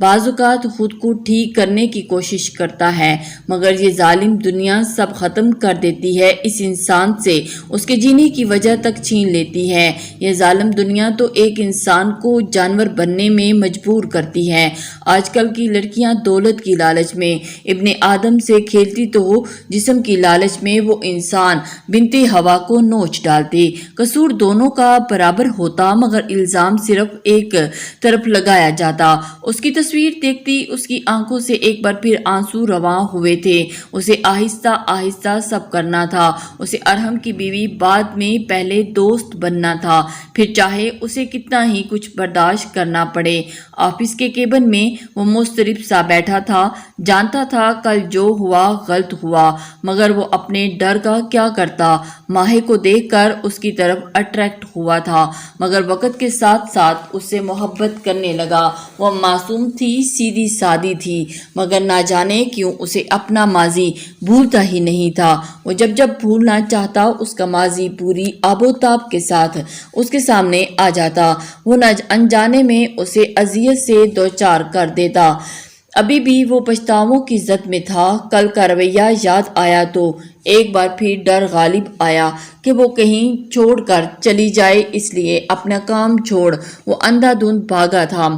بعض اوقات خود کو ٹھیک کرنے کی کوشش کرتا ہے، مگر یہ ظالم دنیا سب ختم کر دیتی ہے، اس انسان سے اس کے جینے کی وجہ تک چھین لیتی ہے۔ یہ ظالم دنیا تو ایک انسان کو جانور بننے میں مجبور کرتی ہے۔ آج کل کی لڑکیاں دولت کی لالچ میں ابن آدم سے کھیلتی تو جسم کی لالچ میں وہ انسان بنت ہوا کو نوچ ڈالتی۔ قصور دونوں کا برابر ہوتا، مگر الزام صرف ایک طرف لگایا جاتا۔ اس کی تصویر دیکھتی اس کی آنکھوں سے ایک بار پھر آنسو رواں ہوئے تھے۔ اسے آہستہ آہستہ سب کرنا تھا۔ اسے ارحم کی بیوی، بعد میں پہلے دوست بننا تھا، پھر چاہے اسے کتنا ہی کچھ برداشت کرنا پڑے۔ آفس کے کیبن میں وہ مضطرب سا بیٹھا تھا، جانتا تھا کل جو ہوا غلط ہوا، مگر وہ اپنے ڈر کا کیا کرتا۔ ماہے کو دیکھ کر اس کی طرف اٹریکٹ ہوا تھا، مگر وقت کے ساتھ ساتھ اس سے محبت کرنے لگا۔ وہ معصوم تھی، سیدھی سادی تھی، مگر نہ جانے کیوں اسے اپنا ماضی بھولتا ہی نہیں تھا۔ وہ جب بھولنا چاہتا اس کا ماضی پوری آب و تاب کے ساتھ اس کے سامنے آ جاتا، وہ نہ انجانے میں اسے اذیت سے دوچار کر دیتا۔ ابھی بھی وہ پچھتاووں کی زد میں تھا۔ کل کا رویہ یاد آیا تو ایک بار پھر ڈر غالب آیا کہ وہ کہیں چھوڑ کر چلی جائے، اس لیے اپنا کام چھوڑ وہ اندھا دھند بھاگا تھا۔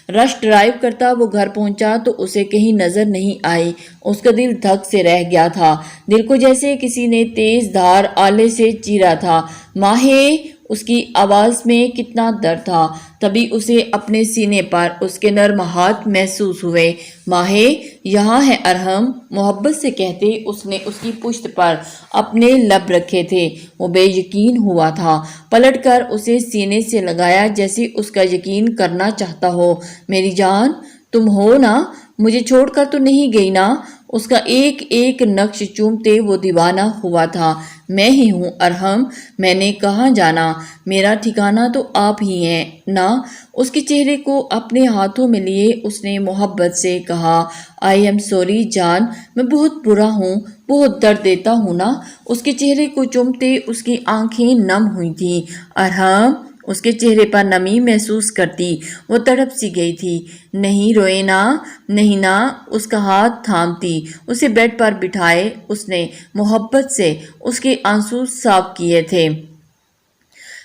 رش ڈرائیو کرتا وہ گھر پہنچا تو اسے کہیں نظر نہیں آئی۔ اس کا دل دھک سے رہ گیا تھا، دل کو جیسے کسی نے تیز دھار آلے سے چیرا تھا۔ ماہے، اس کی آواز میں کتنا درد تھا۔ تبھی اسے اپنے سینے پر اس کے نرم ہاتھ محسوس ہوئے۔ ماہے، یہاں ہے ارحم، محبت سے کہتے اس نے اس کی پشت پر اپنے لب رکھے تھے۔ وہ بے یقین ہوا تھا، پلٹ کر اسے سینے سے لگایا جیسے اس کا یقین کرنا چاہتا ہو۔ میری جان، تم ہو نا؟ مجھے چھوڑ کر تو نہیں گئی نا؟ اس کا ایک ایک نقش چومتے وہ دیوانہ ہوا تھا۔ میں ہی ہوں ارحم، میں نے کہاں جانا؟ میرا ٹھکانہ تو آپ ہی ہیں نا؟ اس کے چہرے کو اپنے ہاتھوں میں لیے اس نے محبت سے کہا، آئی ایم سوری جان، میں بہت برا ہوں، بہت درد دیتا ہوں نا؟ اس کے چہرے کو چومتے اس کی آنکھیں نم ہوئی تھیں۔ ارحم، اس کے چہرے پر نمی محسوس کرتی وہ تڑپ سی گئی تھی۔ نہیں روئے نا، نہیں نا، اس کا ہاتھ تھامتی اسے بیڈ پر بٹھائے اس نے محبت سے اس کے آنسو صاف کیے تھے۔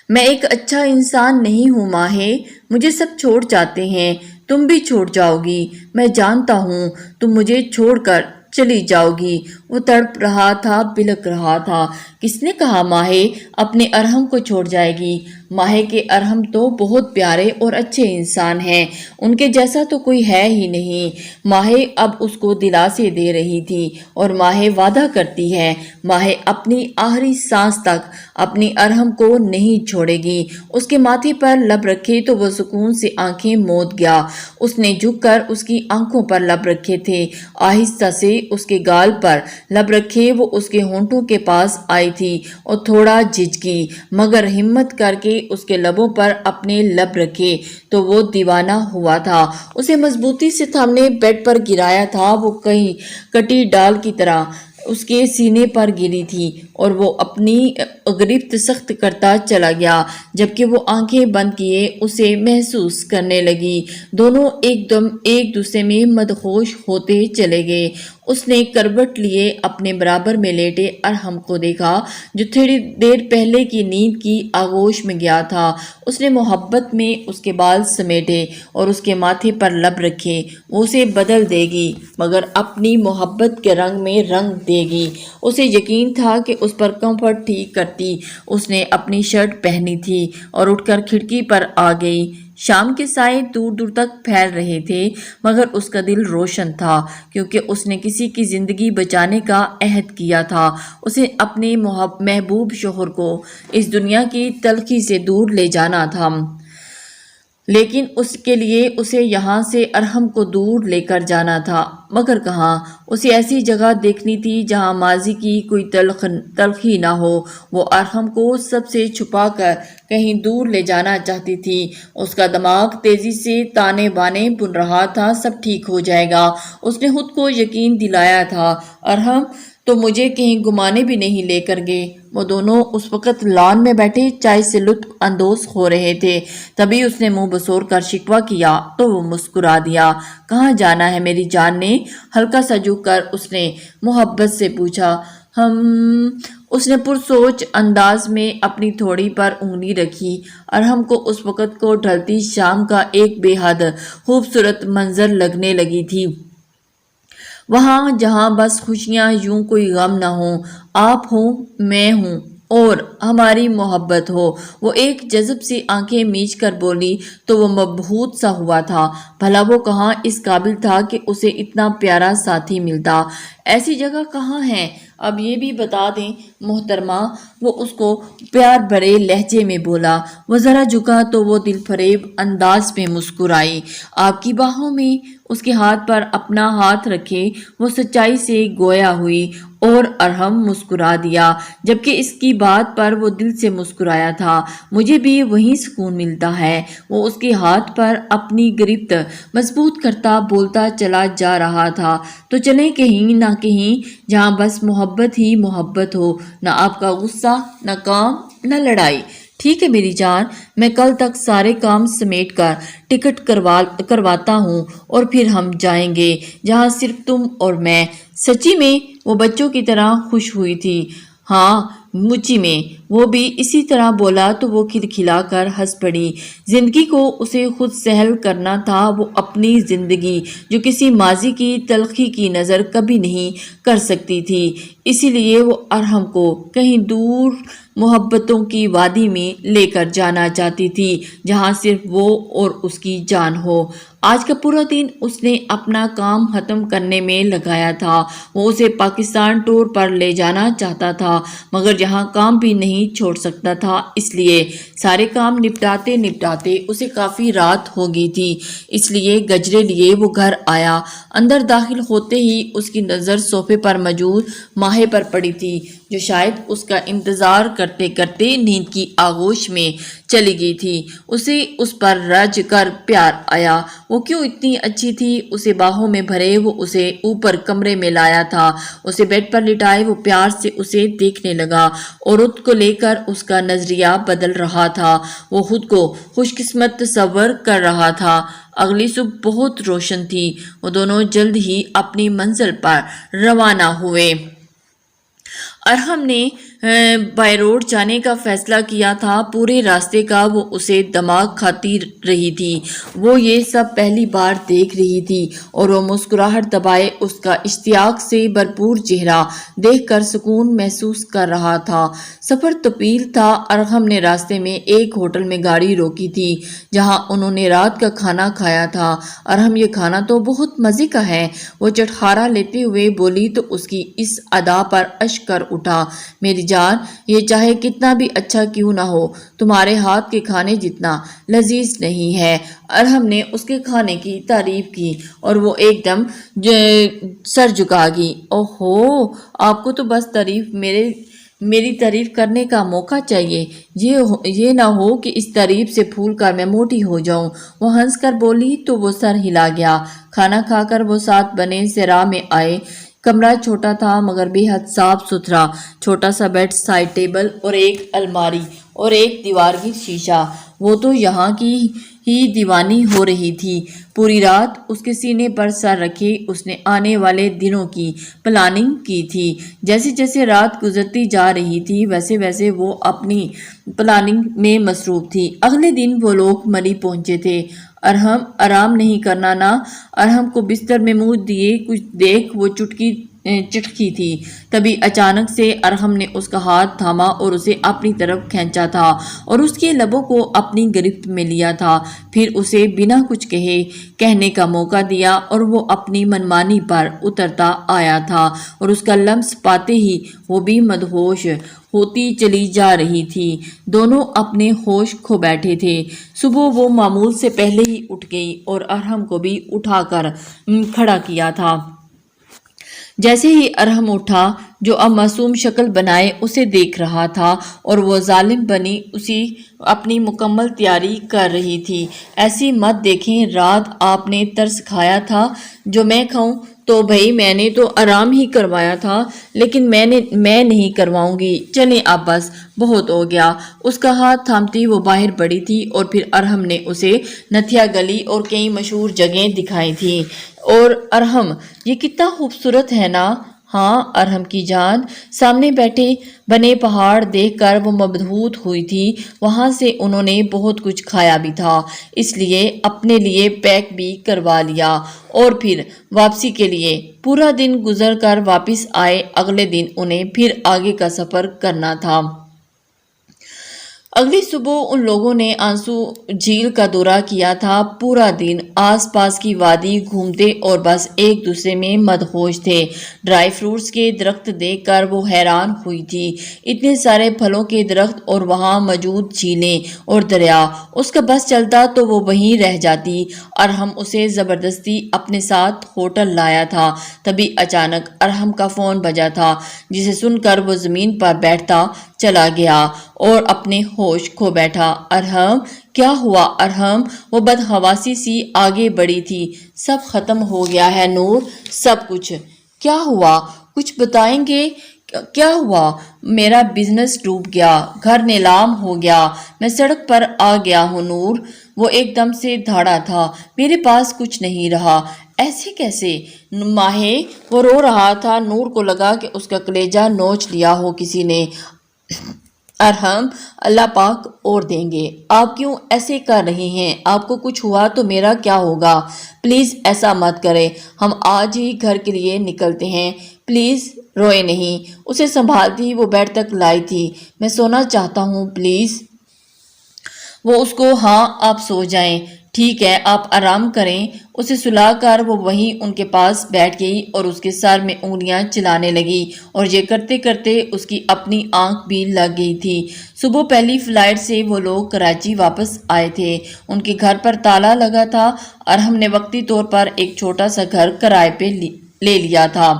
میں ایک اچھا انسان نہیں ہوں ماہے، مجھے سب چھوڑ جاتے ہیں، تم بھی چھوڑ جاؤ گی، میں جانتا ہوں تم مجھے چھوڑ کر چلی جاؤ گی۔ وہ تڑپ رہا تھا، بلک رہا تھا۔ کس نے کہا ماہے اپنے ارحم کو چھوڑ جائے گی؟ ماہے کے ارحم تو بہت پیارے اور اچھے انسان ہیں، ان کے جیسا تو کوئی ہے ہی نہیں۔ ماہے اب اس کو دلاسے دے رہی تھی اور ماہے وعدہ کرتی ہے، ماہے اپنی آخری سانس تک اپنی ارحم کو نہیں چھوڑے گی۔ اس کے ماتھے پر لب رکھے تو وہ سکون سے آنکھیں موند گیا۔ اس نے جھک کر اس کی آنکھوں پر لب رکھے تھے، آہستہ سے اس کے گال پر لب رکھے وہ اس کے ہونٹوں کے پاس آئی تھی اور تھوڑا جھجکی، مگر ہمت کر کے اس کے لبوں پر اپنے لب رکھے تو وہ دیوانہ ہوا تھا۔ اسے مضبوطی سے تھامنے بیڈ پر گرایا تھا، وہ کہیں کٹی ڈال کی طرح اس کے سینے پر گری تھی اور وہ اپنی گرفت سخت کرتا چلا گیا، جبکہ وہ آنکھیں بند کیے اسے محسوس کرنے لگی۔ دونوں ایک دم ایک دوسرے میں مدہوش ہوتے چلے گئے۔ اس نے کروٹ لیے اپنے برابر میں لیٹے ارحم کو دیکھا جو تھوڑی دیر پہلے کی نیند کی آغوش میں گیا تھا۔ اس نے محبت میں اس کے بال سمیٹے اور اس کے ماتھے پر لب رکھے۔ وہ اسے بدل دے گی، مگر اپنی محبت کے رنگ میں رنگ دے گی۔ اسے یقین تھا کہ اس پر کمفرٹ ٹھیک کرتی۔ اس نے اپنی شرٹ پہنی تھی اور اٹھ کر کھڑکی پر آ گئی۔ شام کے سائے دور دور تک پھیل رہے تھے، مگر اس کا دل روشن تھا کیونکہ اس نے کسی کی زندگی بچانے کا عہد کیا تھا۔ اسے اپنے محبوب شوہر کو اس دنیا کی تلخی سے دور لے جانا تھا، لیکن اس کے لیے اسے یہاں سے ارحم کو دور لے کر جانا تھا، مگر کہاں؟ اسے ایسی جگہ دیکھنی تھی جہاں ماضی کی کوئی تلخی نہ ہو۔ وہ ارحم کو سب سے چھپا کر کہیں دور لے جانا چاہتی تھی۔ اس کا دماغ تیزی سے تانے بانے بن رہا تھا، سب ٹھیک ہو جائے گا۔ اس نے خود کو یقین دلایا تھا، ارحم تو مجھے کہیں گمانے بھی نہیں لے کر گئے۔ وہ دونوں اس وقت لان میں بیٹھے چائے سے لطف اندوز ہو رہے تھے، تبھی اس نے منہ بسور کر شکوہ کیا تو وہ مسکرا دیا۔ کہاں جانا ہے میری جان نے؟ ہلکا سا جھک کر اس نے محبت سے پوچھا۔ اس نے پرسوچ انداز میں اپنی تھوڑی پر انگلی رکھی۔ ارحم کو اس وقت کو ڈھلتی شام کا ایک بے حد خوبصورت منظر لگنے لگی تھی۔ وہاں جہاں بس خوشیاں یوں کوئی غم نہ ہوں، آپ ہوں، میں ہوں اور ہماری محبت ہو۔ وہ ایک جذب سی آنکھیں میچ کر بولی تو وہ مبہوت سا ہوا تھا۔ بھلا وہ کہاں اس قابل تھا کہ اسے اتنا پیارا ساتھی ملتا؟ ایسی جگہ کہاں ہے؟ اب یہ بھی بتا دیں محترمہ، وہ اس کو پیار بھرے لہجے میں بولا۔ وہ ذرا جھکا تو وہ دل فریب انداز میں مسکرائی۔ آپ کی باہوں میں اس کے ہاتھ پر اپنا ہاتھ رکھے وہ سچائی سے گویا ہوئی اور ارحم مسکرا دیا، جبکہ اس کی بات پر وہ دل سے مسکرایا تھا۔ مجھے بھی وہیں سکون ملتا ہے۔ وہ اس کے ہاتھ پر اپنی گرفت مضبوط کرتا بولتا چلا جا رہا تھا۔ تو چلیں کہیں نہ کہیں جہاں بس محبت ہی محبت ہو، نہ آپ کا غصہ، نہ کام، نہ لڑائی۔ ٹھیک ہے میری جان، میں کل تک سارے کام سمیٹ کر ٹکٹ کرواتا ہوں اور پھر ہم جائیں گے جہاں صرف تم اور میں۔ سچی میں؟ وہ بچوں کی طرح خوش ہوئی تھی۔ ہاں مچی میں، وہ بھی اسی طرح بولا تو وہ کھلکھلا کر ہنس پڑی۔ زندگی کو اسے خود سہل کرنا تھا، وہ اپنی زندگی جو کسی ماضی کی تلخی کی نظر کبھی نہیں کر سکتی تھی، اسی لیے وہ ارحم کو کہیں دور محبتوں کی وادی میں لے کر جانا چاہتی تھی جہاں صرف وہ اور اس کی جان ہو۔ آج کا پورا دن اس نے اپنا کام ختم کرنے میں لگایا تھا۔ وہ اسے پاکستان ٹور پر لے جانا چاہتا تھا مگر جہاں کام بھی نہیں چھوڑ سکتا تھا، اس لیے سارے کام نپٹاتے نپٹاتے اسے کافی رات ہو گئی تھی۔ اس لیے گجرے لیے وہ گھر آیا۔ اندر داخل ہوتے ہی اس کی نظر صوفے پر موجود ماہے پر پڑی تھی جو شاید اس کا انتظار کرتے کرتے نیند کی آغوش میں چلی گئی تھی۔ اسے اس پر رج کر پیار آیا۔ وہ کیوں اتنی اچھی تھی؟ اسے باہوں میں بھرے وہ اسے اوپر کمرے میں لایا تھا، اسے بیڈ پر لٹائے وہ پیار سے اسے دیکھنے لگا۔ عورت کو لے کر اس کا نظریہ بدل رہا تھا۔ وہ خود کو خوش قسمت تصور کر رہا تھا۔ اگلی صبح بہت روشن تھی۔ وہ دونوں جلد ہی اپنی منزل پر روانہ ہوئے۔ ارحم نے بائی روڈ جانے کا فیصلہ کیا تھا۔ پورے راستے کا وہ اسے دماغ کھاتی رہی تھی۔ وہ یہ سب پہلی بار دیکھ رہی تھی اور وہ مسکراہٹ دبائے اس کا اشتیاق سے بھرپور چہرہ دیکھ کر سکون محسوس کر رہا تھا۔ سفر طویل تھا۔ ارحم نے راستے میں ایک ہوٹل میں گاڑی روکی تھی جہاں انہوں نے رات کا کھانا کھایا تھا۔ ارحم یہ کھانا تو بہت مزے کا ہے، وہ چٹخارا لیتے ہوئے بولی تو اس کی اس ادا پر اشک کر اٹھا۔ میری جان، یہ چاہے کتنا بھی اچھا کیوں نہ ہو، تمہارے ہاتھ کے کھانے جتنا لذیذ نہیں ہے۔ ارحم نے اس کے کھانے کی تعریف کی اور وہ ایک دم سر جھکا گئی۔ اوہو، آپ کو تو بس میری تعریف کرنے کا موقع چاہیے، یہ نہ ہو کہ اس تعریف سے پھول کر میں موٹی ہو جاؤں۔ وہ ہنس کر بولی تو وہ سر ہلا گیا۔ کھانا کھا کر وہ ساتھ بنے صحرا میں آئے۔ کمرہ چھوٹا تھا مگر بے حد صاف ستھرا۔ چھوٹا سا بیڈ، سائڈ ٹیبل اور ایک الماری اور ایک دیوار کی شیشہ۔ وہ تو یہاں کی ہی دیوانی ہو رہی تھی۔ پوری رات اس کے سینے پر سر رکھے اس نے آنے والے دنوں کی پلاننگ کی تھی۔ جیسے جیسے رات گزرتی جا رہی تھی ویسے ویسے وہ اپنی پلاننگ میں مصروف تھی۔ اگلے دن وہ لوگ مری پہنچے تھے۔ ارحم آرام نہیں کرنا نا۔ ارحم کو بستر میں منہ دیے کچھ دیکھ وہ چٹکی تھی۔ تبھی اچانک سے ارحم نے اس کا ہاتھ تھاما اور اسے اپنی طرف کھینچا تھا اور اس کے لبوں کو اپنی گرفت میں لیا تھا۔ پھر اسے بنا کچھ کہنے کا موقع دیا اور وہ اپنی منمانی پر اترتا آیا تھا اور اس کا لمس پاتے ہی وہ بھی مدہوش ہوتی چلی جا رہی تھی۔ دونوں اپنے ہوش کھو بیٹھے تھے۔ صبح وہ معمول سے پہلے ہی اٹھ گئی اور ارحم کو بھی اٹھا کر کھڑا کیا تھا۔ جیسے ہی ارحم اٹھا جو اب معصوم شکل بنائے اسے دیکھ رہا تھا اور وہ ظالم بنی اسی اپنی مکمل تیاری کر رہی تھی۔ ایسی مت دیکھیں، رات آپ نے ترس کھایا تھا جو میں کھاؤں؟ تو بھئی میں نے تو آرام ہی کروایا تھا، لیکن میں نہیں کرواؤں گی، چلیں اب بس بہت ہو گیا۔ اس کا ہاتھ تھامتی وہ باہر بڑھی تھی اور پھر ارحم نے اسے نتھیا گلی اور کئی مشہور جگہیں دکھائی تھیں۔ اور ارحم، یہ کتنا خوبصورت ہے نا؟ ہاں ارحم کی جان، سامنے بیٹھے بنے پہاڑ دیکھ کر وہ مبہوت ہوئی تھی۔ وہاں سے انہوں نے بہت کچھ کھایا بھی تھا، اس لیے اپنے لیے پیک بھی کروا لیا اور پھر واپسی کے لیے پورا دن گزر کر واپس آئے۔ اگلے دن انہیں پھر آگے کا سفر کرنا تھا۔ اگلی صبح ان لوگوں نے آنسو جھیل کا دورہ کیا تھا۔ پورا دن آس پاس کی وادی گھومتے اور بس ایک دوسرے میں مدہوش تھے۔ ڈرائی فروٹس کے درخت دیکھ کر وہ حیران ہوئی تھی، اتنے سارے پھلوں کے درخت اور وہاں موجود جھیلیں اور دریا۔ اس کا بس چلتا تو وہ وہیں رہ جاتی۔ ارحم اسے زبردستی اپنے ساتھ ہوٹل لایا تھا۔ تبھی اچانک ارحم کا فون بجا تھا، جسے سن کر وہ زمین پر بیٹھتا چلا گیا اور اپنے ہوش کھو بیٹھا۔ ارحم، کیا ہوا ارحم؟ وہ بدحواسی سی آگے بڑھی تھی۔ سب ختم ہو گیا ہے نور، سب کچھ۔ کیا ہوا؟ کچھ بتائیں گے؟ کیا ہوا؟ میرا بزنس ڈوب گیا، گھر نیلام ہو گیا، میں سڑک پر آ گیا ہوں نور۔ وہ ایک دم سے دھاڑا تھا، میرے پاس کچھ نہیں رہا۔ ایسے کیسے ماہے؟ وہ رو رہا تھا۔ نور کو لگا کہ اس کا کلیجہ نوچ لیا ہو کسی نے۔ ارحم، اللہ پاک اور دیں گے، آپ کیوں ایسے کر رہے ہیں؟ آپ کو کچھ ہوا تو میرا کیا ہوگا؟ پلیز ایسا مت کریں، ہم آج ہی گھر کے لیے نکلتے ہیں، پلیز روئے نہیں۔ اسے سنبھالتی وہ بیڈ تک لائی تھی۔ میں سونا چاہتا ہوں پلیز۔ وہ اس کو، ہاں آپ سو جائیں، ٹھیک ہے آپ آرام کریں۔ اسے سلا کر وہ وہیں ان کے پاس بیٹھ گئی اور اس کے سر میں انگلیاں چلانے لگی، اور یہ کرتے کرتے اس کی اپنی آنکھ بھی لگ گئی تھی۔ صبح پہلی فلائٹ سے وہ لوگ کراچی واپس آئے تھے۔ ان کے گھر پر تالا لگا تھا۔ ارحم نے وقتی طور پر ایک چھوٹا سا گھر کرائے پہ لے لیا تھا۔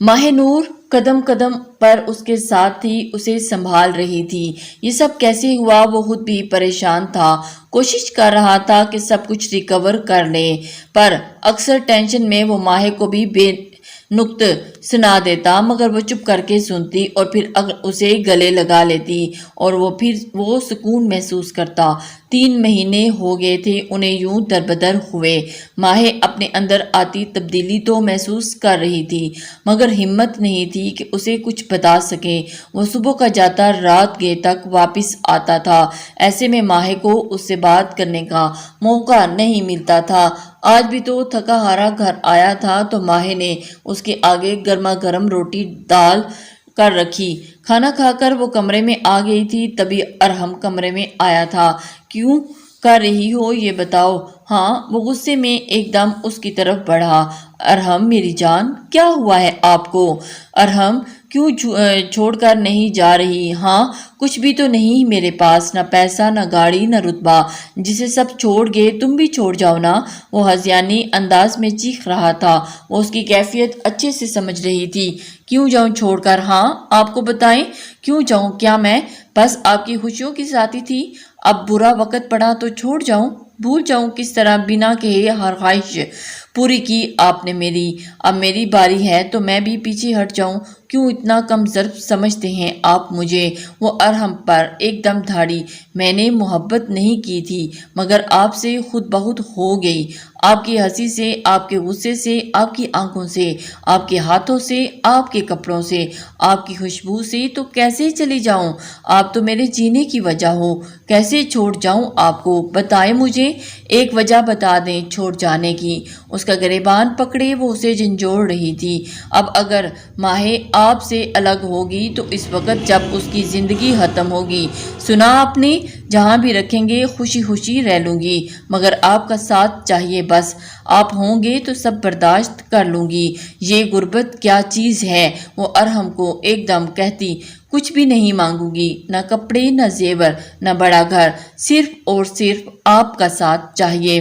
ماہ نور قدم قدم پر اس کے ساتھ تھی، اسے سنبھال رہی تھی۔ یہ سب کیسے ہوا؟ وہ خود بھی پریشان تھا، کوشش کر رہا تھا کہ سب کچھ ریکور کر لے، پر اکثر ٹینشن میں وہ ماہ کو بھی بے نقط سنا دیتا، مگر وہ چپ کر کے سنتی اور پھر اسے گلے لگا لیتی اور پھر وہ سکون محسوس کرتا۔ 3 مہینے ہو گئے تھے انہیں یوں دربدر ہوئے۔ ماہ اپنے اندر آتی تبدیلی تو محسوس کر رہی تھی، مگر ہمت نہیں تھی کہ اسے کچھ بتا سکے۔ وہ صبح کا جاتا، رات گئے تک واپس آتا تھا، ایسے میں ماہ کو اس سے بات کرنے کا موقع نہیں ملتا تھا۔ آج بھی تو تھکا ہارا گھر آیا تھا تو ماہ نے اس کے آگے گرما گرم روٹی ڈال کر رکھی۔ کھانا کھا کر وہ کمرے میں آ گئی تھی، تبھی ارحم کمرے میں آیا تھا۔ کیوں کر رہی ہو یہ بتاؤ؟ ہاں، وہ غصے میں ایک دم اس کی طرف بڑھا۔ ارحم میری جان، کیا ہوا ہے آپ کو؟ ارحم، کیوں چھوڑ کر نہیں جا رہی؟ ہاں، کچھ بھی تو نہیں میرے پاس، نہ پیسہ، نہ گاڑی، نہ رتبہ، جسے سب چھوڑ گئے تم بھی چھوڑ جاؤ نا۔ وہ ہذیانی انداز میں چیخ رہا تھا۔ وہ اس کی کیفیت اچھے سے سمجھ رہی تھی۔ کیوں جاؤں چھوڑ کر؟ ہاں آپ کو بتائیں کیوں جاؤں؟ کیا میں بس آپ کی خوشیوں کی ساتھی تھی؟ اب برا وقت پڑا تو چھوڑ جاؤں؟ بھول جاؤں کس طرح بنا کہے ہر خواہش پوری کی آپ نے میری؟ اب میری باری ہے تو میں بھی پیچھے ہٹ جاؤں؟ کیوں اتنا کم ظرف سمجھتے ہیں آپ مجھے؟ وہ ارحم پر ایک دم دھاڑی۔ میں نے محبت نہیں کی تھی، مگر آپ سے خود بہت ہو گئی، آپ کی ہنسی سے، آپ کے غصے سے، آپ کی آنکھوں سے، آپ کے ہاتھوں سے، آپ کے کپڑوں سے، آپ کی خوشبو سے۔ تو کیسے چلی جاؤں؟ آپ تو میرے جینے کی وجہ ہو، کیسے چھوڑ جاؤں آپ کو؟ بتائیں مجھے، ایک وجہ بتا دیں چھوڑ جانے کی۔ اس کا گریبان پکڑے وہ اسے جھنجھوڑ رہی تھی۔ اب اگر ماہ آپ سے الگ ہوگی تو اس وقت جب اس کی زندگی ختم ہوگی، سنا آپ نے؟ جہاں بھی رکھیں گے خوشی خوشی رہ لوں گی، مگر آپ کا ساتھ چاہیے بس۔ آپ ہوں گے تو سب برداشت کر لوں گی۔ یہ غربت کیا چیز ہے؟ وہ ارحم کو ایک دم کہتی، کچھ بھی نہیں مانگوں گی، نہ کپڑے، نہ زیور، نہ بڑا گھر، صرف اور صرف آپ کا ساتھ چاہیے۔